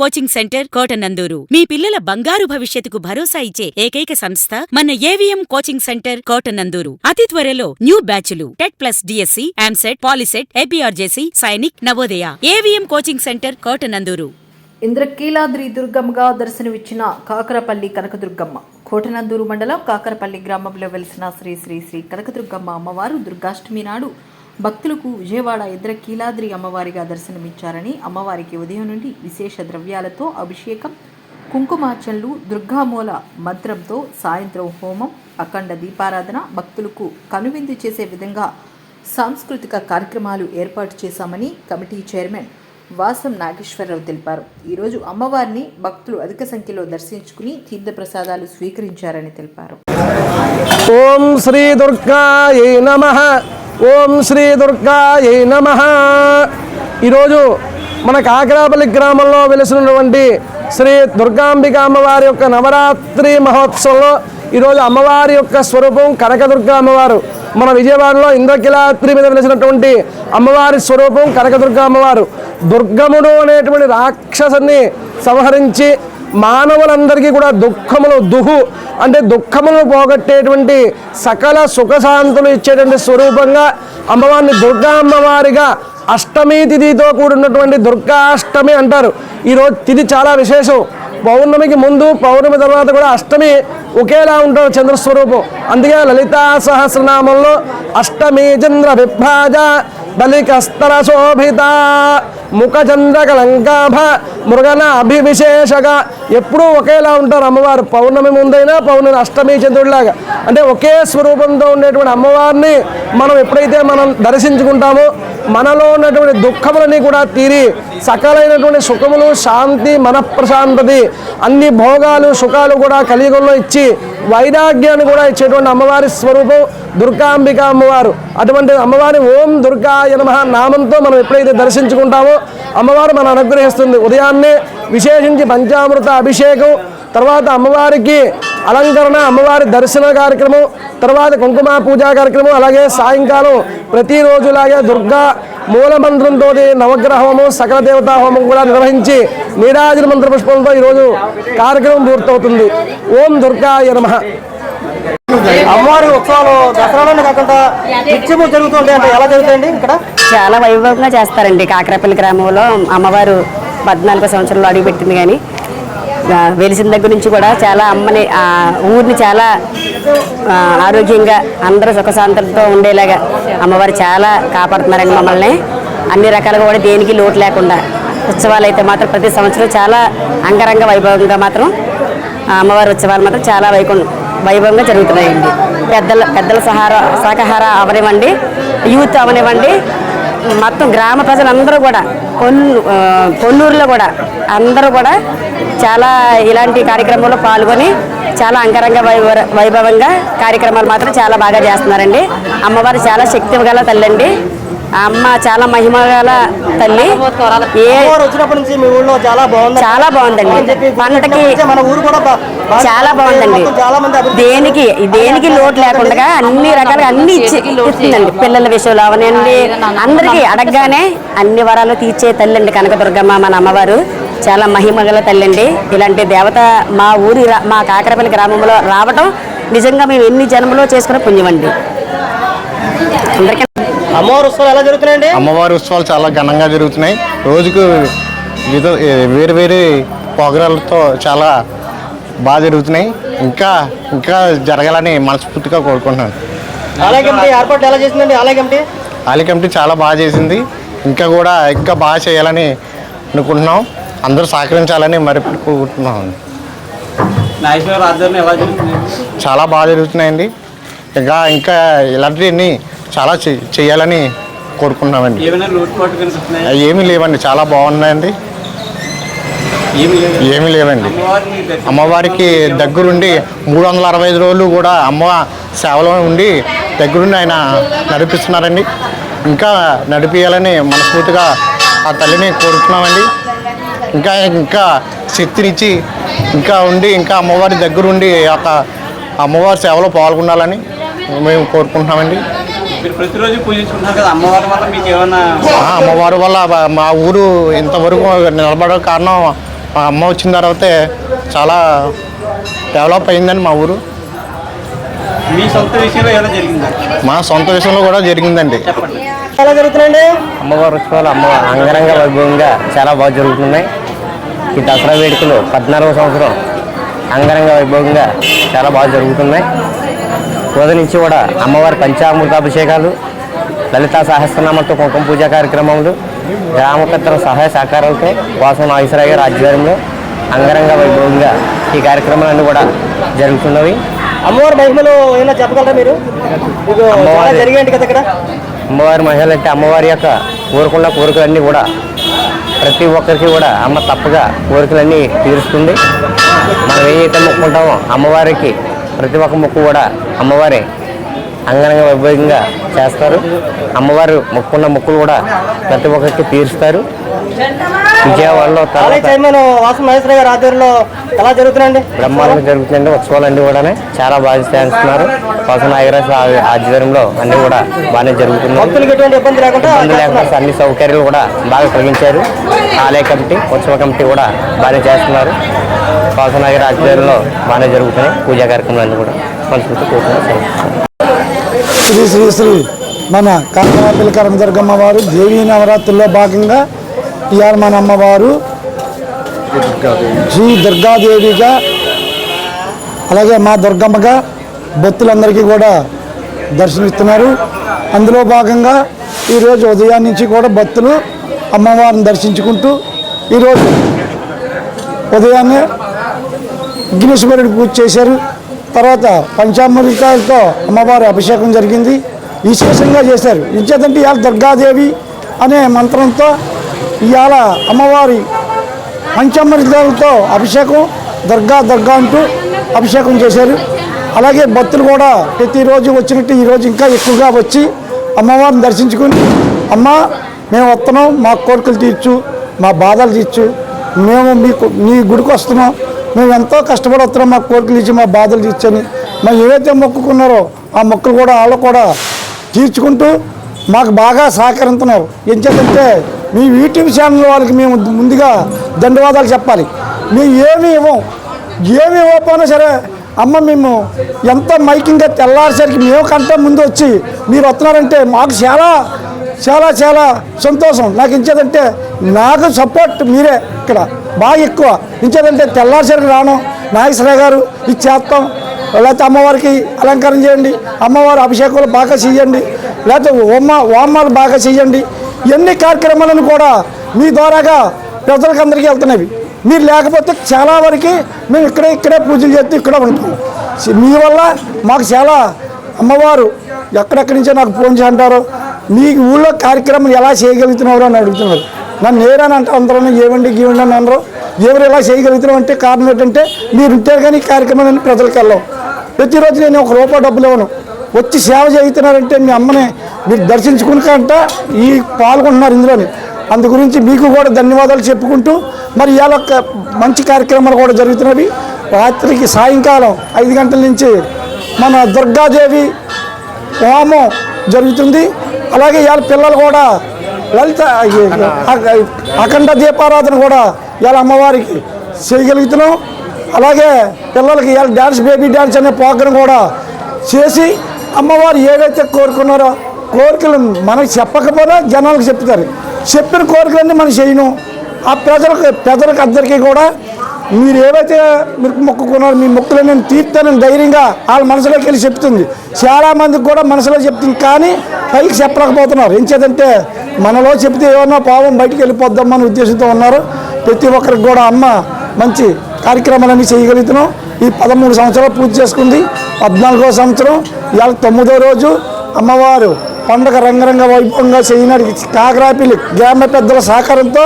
Coaching centre Kotananduru మీ పిల్లల బంగారు భవిష్యత్తుకు భరోసా ఇచ్చే ఏకైక సంస్థ మన ఏవిఎం కోచింగ్ సెంటర్ కోటనందూరు. అతి త్వరలో న్యూ బ్యాచ్లు TET plus DSC, EAMCET, POLYCET, APRJC, Sainik, Navodaya. AVM coaching centre Kotananduru. Indrakeeladri దుర్గమ్మగా దర్శనమిచ్చిన కాకరపల్లి కనకదుర్గమ్మ. కోటనందూరు మండలం కాకరపల్లి గ్రామంలో వెలిసిన శ్రీ శ్రీ శ్రీ కనకదుర్గమ్మ అమ్మవారు దుర్గాష్టమి నాడు భక్తులకు విజయవాడ ఇంద్రకీలాద్రి అమ్మవారిగా దర్శనమిచ్చారని, అమ్మవారికి ఉదయం నుండి విశేష ద్రవ్యాలతో అభిషేకం, కుంకుమార్చనలు, దుర్గామూల మంత్రంతో సాయంత్రం హోమం, అఖండ దీపారాధన, భక్తులకు కనువిందు చేసే విధంగా సాంస్కృతిక కార్యక్రమాలు ఏర్పాటు చేశామని కమిటీ చైర్మన్ వాసం నాగేశ్వరరావు తెలిపారు. ఈరోజు అమ్మవారిని భక్తులు అధిక సంఖ్యలో దర్శించుకుని తీర్థప్రసాదాలు స్వీకరించారని తెలిపారు. ఓం శ్రీ దుర్గాయై నమః. ఓం శ్రీ దుర్గాయై నమః. ఈరోజు మన కాకరాపల్లి గ్రామంలో వెలిసినటువంటి శ్రీ దుర్గాంబిక అమ్మవారి యొక్క నవరాత్రి మహోత్సవంలో ఈరోజు అమ్మవారి యొక్క స్వరూపం కనకదుర్గ అమ్మవారు. మన విజయవాడలో ఇంద్రకీలాద్రి మీద వెలిసినటువంటి అమ్మవారి స్వరూపం కనకదుర్గ అమ్మవారు. దుర్గముడు అనేటువంటి రాక్షసుని సంహరించి మానవులందరికీ కూడా దుఃఖములను పోగొట్టేటువంటి సకల సుఖశాంతులు ఇచ్చేటువంటి స్వరూపంగా అమ్మవారిని దుర్గా అమ్మవారిగా అష్టమి తిథితో కూడినటువంటి దుర్గాష్టమి అంటారు. ఈరోజు తిథి చాలా విశేషం. పౌర్ణమికి ముందు, పౌర్ణమి తర్వాత కూడా అష్టమి ఒకేలా ఉంటారు చంద్రస్వరూపం. అందుకే లలితా సహస్రనామంలో అష్టమి చంద్ర విభ్రాజ బలికస్తర శోభిత ముఖచంద్ర కలంకాభ మృగన అభివిశేషగా ఎప్పుడూ ఒకేలా ఉంటారు అమ్మవారు. పౌర్ణమి ముందైనా పౌర్ణమి అష్టమి చంద్రుడిలాగా అంటే ఒకే స్వరూపంతో ఉండేటువంటి అమ్మవారిని మనం ఎప్పుడైతే మనం దర్శించుకుంటామో మనలో ఉన్నటువంటి దుఃఖములని కూడా తీరి సకలైనటువంటి సుఖములు, శాంతి, మనఃప్రశాంతతి, అన్ని భోగాలు, సుఖాలు కూడా కలియుగంలో ఇచ్చి వైరాగ్యాన్ని కూడా ఇచ్చేటువంటి అమ్మవారి స్వరూపం దుర్గాంబిక అమ్మవారు. అటువంటి అమ్మవారి ఓం దుర్గాయ నమః నామంతో మనం ఎప్పుడైతే దర్శించుకుంటామో అమ్మవారు మనం అనుగ్రహిస్తుంది. ఉదయాన్నే విశేషించి పంచామృత అభిషేకం, తర్వాత అమ్మవారికి అలంకరణ, అమ్మవారి దర్శన కార్యక్రమం, తర్వాత కుంకుమ పూజా కార్యక్రమం, అలాగే సాయంకాలం ప్రతిరోజులాగే దుర్గా మూలమంత్రంతో నవగ్రహ హోమం, సకల దేవతా హోమం కూడా నిర్వహించి నీరాజన మంత్ర పుష్పంతో ఈరోజు కార్యక్రమం పూర్తవుతుంది. ఓం దుర్గాయ నమః. అమ్మవారి ఉత్సవాలు దసరాలోనే కాకుండా నిత్యము జరుగుతుంటాయి అంటే ఎలా జరుగుతాయండి? ఇక్కడ చాలా వైభవంగా చేస్తారండి. కాకరపల్లి గ్రామంలో అమ్మవారు 14 సంవత్సరాలు అడుగుపెట్టింది. కానీ వెలిసిన దగ్గర నుంచి కూడా చాలా అమ్మని ఊరిని చాలా ఆరోగ్యంగా అందరూ సుఖశాంతులతో ఉండేలాగా అమ్మవారు చాలా కాపాడుతున్నారండి మమ్మల్ని. అన్ని రకాలుగా కూడా దేనికి లోటు లేకుండా ఉత్సవాలు అయితే మాత్రం ప్రతి సంవత్సరం చాలా అంగరంగ వైభవంగా మాత్రం అమ్మవారి ఉత్సవాలు మాత్రం చాలా వైభవంగా జరుగుతున్నాయండి. పెద్దల శాకాహార అవనివ్వండి, యూత్ అవనివ్వండి, మొత్తం గ్రామ ప్రజలందరూ కూడా కొన్నూరులో కూడా అందరూ కూడా చాలా ఇలాంటి కార్యక్రమంలో పాల్గొని చాలా అంగరంగ వైభవంగా కార్యక్రమాలు మాత్రం చాలా బాగా చేస్తున్నారండి. అమ్మవారు చాలా శక్తి గల తల్లి అండి. అమ్మ చాలా మహిమ గల తల్లి. చాలా బాగుందండి. పంటకి చాలా బాగుందండి. దేనికి లోటు లేకుండా అన్ని రకాలుగా అన్ని ఇస్తుందండి. పిల్లల విషయంలో అవనండి అందరికీ అడగగానే అన్ని వరాలు తీర్చే తల్లి అండి కనకదుర్గమ్మ మన అమ్మవారు. చాలా మహిమ గల తల్లి అండి. ఇలాంటి దేవత మా కాకరపల్లి గ్రామంలో రావటం నిజంగా మేము ఎన్ని జన్మలో చేసుకునే పుణ్యం అండి. అందరికీ అమ్మవారి ఉత్సవాలు ఎలా జరుగుతున్నాయండి? అమ్మవారి ఉత్సవాలు చాలా ఘనంగా జరుగుతున్నాయి. రోజుకు వేరు ప్రోగ్రాలతో చాలా బాగా జరుగుతున్నాయి. ఇంకా జరగాలని మనస్ఫూర్తిగా కోరుకుంటున్నాను. ఆలయ కమిటీ ఏర్పాటు ఎలా చేసిందండి? ఆలయ కమిటీ చాలా బాగా చేసింది. ఇంకా బాగా చేయాలని అనుకుంటున్నాం. అందరూ సహకరించాలని మరి కోరుకుంటున్నాం. చాలా బాగా జరుగుతున్నాయండి. ఇంకా ఇలాంటివన్నీ చాలా చేయాలని కోరుకుంటున్నామండి. ఏమీ లేవండి, చాలా బాగున్నాయండి. ఏమీ లేవండి. అమ్మవారికి దగ్గరుండి 365 రోజులు కూడా అమ్మ సేవలో ఉండి దగ్గరుండి ఆయన నడిపిస్తున్నారండి. ఇంకా నడిపించాలని మనస్ఫూర్తిగా ఆ తల్లిని కోరుతున్నామండి. ఇంకా శక్తినిచ్చి ఇంకా అమ్మవారి దగ్గరుండి అమ్మవారి సేవలో పాల్గొనాలని మేము కోరుకుంటున్నామండి. ప్రతిరోజు పూజించుకుంటున్నారు కదా అమ్మవారి వల్ల మీకు ఏమన్నా? అమ్మవారి వల్ల మా ఊరు ఇంతవరకు నిలబడే కారణం మా అమ్మ వచ్చిన తర్వాతే చాలా డెవలప్ అయిందని మా ఊరు. మీ సొంత విషయంలో ఏమైనా జరిగిందా? మా సొంత విషయంలో కూడా జరిగిందండి. ఎలా జరుగుతుందండి? అమ్మవారి ఉత్సవాలు అంగరంగ వైభవంగా చాలా బాగా జరుగుతున్నాయి. ఈ దసరా వేడుకలు 14వ సంవత్సరం అంగరంగ వైభవంగా చాలా బాగా జరుగుతున్నాయి. ఉదయం నుంచి కూడా అమ్మవారి పంచామృతాభిషేకాలు, లలితా సహస్రనామంతో కుంకుమ పూజా కార్యక్రమాలు, గ్రామ పెద్దల సహాయ సహకారాలతో వాసన నాగేశ్వరయ్య గారి ఆధ్వర్యంలో అంగరంగ వైభవంగా ఈ కార్యక్రమాలన్నీ కూడా జరుగుతున్నవి. అమ్మవారి మహిమలు ఏమైనా చెప్పగలరా మీరు? అమ్మవారి జరిగేంటి కదా ఇక్కడ అమ్మవారి మహిళలు అంటే అమ్మవారి యొక్క కోరుకున్న కోరికలన్నీ కూడా ప్రతి ఒక్కరికి కూడా అమ్మ తప్పగా కోరికలన్నీ తీరుస్తుంది. మనం ఏదైతే మొక్కుంటామో అమ్మవారికి ప్రతి ఒక్క మొక్కు కూడా అమ్మవారి అంగరంగ వైభవంగా చేస్తారు. అమ్మవారు మొక్కున్న మొక్కులు కూడా ప్రతి ఒక్కరికి తీరుస్తారు. విజయవాడలో వాసన నాగేశ్వరయ్య గారి ఆధ్వర్యంలో ఎలా జరుగుతుందండి? బ్రహ్మాండంగా జరుగుతుందండి. ఉత్సవాలు కూడా చాలా బాగా చేస్తున్నారు. వాసన నాగేశ్వర ఆధ్వర్యంలో అన్నీ కూడా బాగానే జరుగుతున్నాయి. భక్తులకు ఎటువంటి ఇబ్బంది లేకుండా అన్ని సౌకర్యాలు కూడా బాగా కలిగించారు. ఆలయ కమిటీ, ఉత్సవ కమిటీ కూడా బాగానే చేస్తున్నారు. వాసన నాగేశ్వర ఆధ్వర్యంలో బాగానే జరుగుతున్నాయి. పూజా కార్యక్రమాలన్నీ కూడా మనస్ఫూర్తి కూర్చున్నారు. శ్రీ శ్రీ శ్రీ మన కాకరాపల్లి కనకదుర్గమ్మ వారు దేవీ నవరాత్రుల్లో భాగంగా ఇవాళ మన అమ్మవారు శ్రీ దుర్గాదేవిగా, అలాగే మా దుర్గమ్మగా భక్తులందరికీ కూడా దర్శనమిస్తున్నారు. అందులో భాగంగా ఈరోజు ఉదయం నుంచి కూడా భక్తులు అమ్మవారిని దర్శించుకుంటూ ఈరోజు ఉదయాన్నే విఘ్నేశ్వరుడి పూజ చేశారు. తర్వాత పంచామృతాలతో అమ్మవారి అభిషేకం జరిగింది. విశేషంగా చేశారు. ఇంచేతంటే ఇవాళ దుర్గాదేవి అనే మంత్రంతో ఇవాళ అమ్మవారి పంచామృతాలతో అభిషేకం దుర్గా అంటూ అభిషేకం చేశారు. అలాగే భక్తులు కూడా ప్రతిరోజు వచ్చినట్టు ఈరోజు ఇంకా ఎక్కువగా వచ్చి అమ్మవారిని దర్శించుకుని, అమ్మ మేము వస్తున్నాం, మా కోరికలు తీర్చు, మా బాధలు తీర్చు, మేము మీ గుడికి వస్తున్నాం, మేము ఎంతో కష్టపడి వస్తున్నాం, మా కోరికలు ఇచ్చి మా బాధలు తీర్చని మేము ఏవైతే మొక్కుకున్నారో ఆ మొక్కులు కూడా వాళ్ళు కూడా తీర్చుకుంటూ మాకు బాగా సహకరిస్తున్నారు. ఎంచేతంటే మీ యూట్యూబ్ ఛానల్ వాళ్ళకి మేము ముందుగా ధన్యవాదాలు చెప్పాలి. మేము ఏమీ ఇవ్వకపోయినా సరే అమ్మ మేము ఎంత మైకింగ్గా తెల్లారేసరికి మేము కంటే ముందు వచ్చి మీరు వస్తున్నారంటే మాకు చాలా చాలా చాలా సంతోషం. నాకు ఇంచేదంటే నాకు సపోర్ట్ మీరే ఇక్కడ బాగా ఎక్కువ. ఇంచేదంటే తెల్లారిసరికి రాను, నాగేశ్వరయ్య గారు ఇది చేస్తాం, లేకపోతే అమ్మవారికి అలంకారం చేయండి, అమ్మవారి అభిషేకాలు బాగా చేయండి, లేకపోతే హోమాలు బాగా చేయండి, ఎన్ని కార్యక్రమాలను కూడా మీ ద్వారాగా ప్రజలకు అందరికీ వెళ్తున్నవి. మీరు లేకపోతే చాలా వరకు మేము ఇక్కడే పూజలు చేస్తూ ఇక్కడ ఉంటాం. మీ వల్ల మాకు చాలా అమ్మవారు ఎక్కడెక్కడి నుంచో నాకు ఫోన్ చేసి అంటారు, మీ ఊళ్ళో కార్యక్రమం ఎలా చేయగలుగుతున్నారు అని అడుగుతున్నారు. నన్ను నేరని అంటే అందరూ ఏమండి గీవండి అని అనరు. ఎవరు ఎలా చేయగలుగుతున్నాం అంటే కారణం ఏంటంటే మీరు ఉంటే కానీ ఈ కార్యక్రమాన్ని ప్రజలకు వెళ్ళాం. ప్రతిరోజు నేను ₹1 డబ్బులు ఇవ్వను. వచ్చి సేవ చేస్తున్నారంటే మీ అమ్మని మీరు దర్శించుకునికంట ఈ పాల్గొంటున్నారు ఇందులోని. అందు గురించి మీకు కూడా ధన్యవాదాలు చెప్పుకుంటూ మరి ఇవాళ మంచి కార్యక్రమాలు కూడా జరుగుతున్నవి. రాత్రికి సాయంకాలం 5 గంటల నుంచి మన దుర్గాదేవి హోమం జరుగుతుంది. అలాగే ఇవాళ పిల్లలు కూడా లలిత అఖండ దీపారాధన కూడా ఇవాళ అమ్మవారికి చేయగలుగుతున్నాం. అలాగే పిల్లలకి ఇవాళ డ్యాన్స్, బేబీ డ్యాన్స్ అనే ప్రోగ్రాం కూడా చేసి అమ్మవారు ఏవైతే కోరుకున్నారో కోరికలు మనకు చెప్పకపోయినా జనాలకు చెప్తారు. చెప్పిన కోరికలన్నీ మనం చేయను. ఆ ప్రజలకు అందరికీ కూడా మీరు ఏవైతే మీరు మొక్కుకున్నారో మీ మొక్కులని నేను తీర్తానని ధైర్యంగా వాళ్ళ మనసులోకి వెళ్ళి చెప్తుంది. చాలామందికి కూడా మనసులో చెప్తుంది, కానీ పైకి చెప్పలేకపోతున్నారు. ఏం చేద్దంటే మనలో చెప్తే ఏమన్నా పాపం బయటికి వెళ్ళిపోద్దామని ఉద్దేశంతో ఉన్నారు. ప్రతి ఒక్కరికి కూడా అమ్మ మంచి కార్యక్రమాలన్నీ చేయగలుగుతున్నాం. ఈ 13 సంవత్సరాలు పూర్తి చేసుకుంది. 14వ సంవత్సరం ఇవాళ 9వ రోజు అమ్మవారు పండుగ రంగరంగ వైభవంగా చేయడానికి కాకరాపల్లి గ్రామ పెద్దల సహకారంతో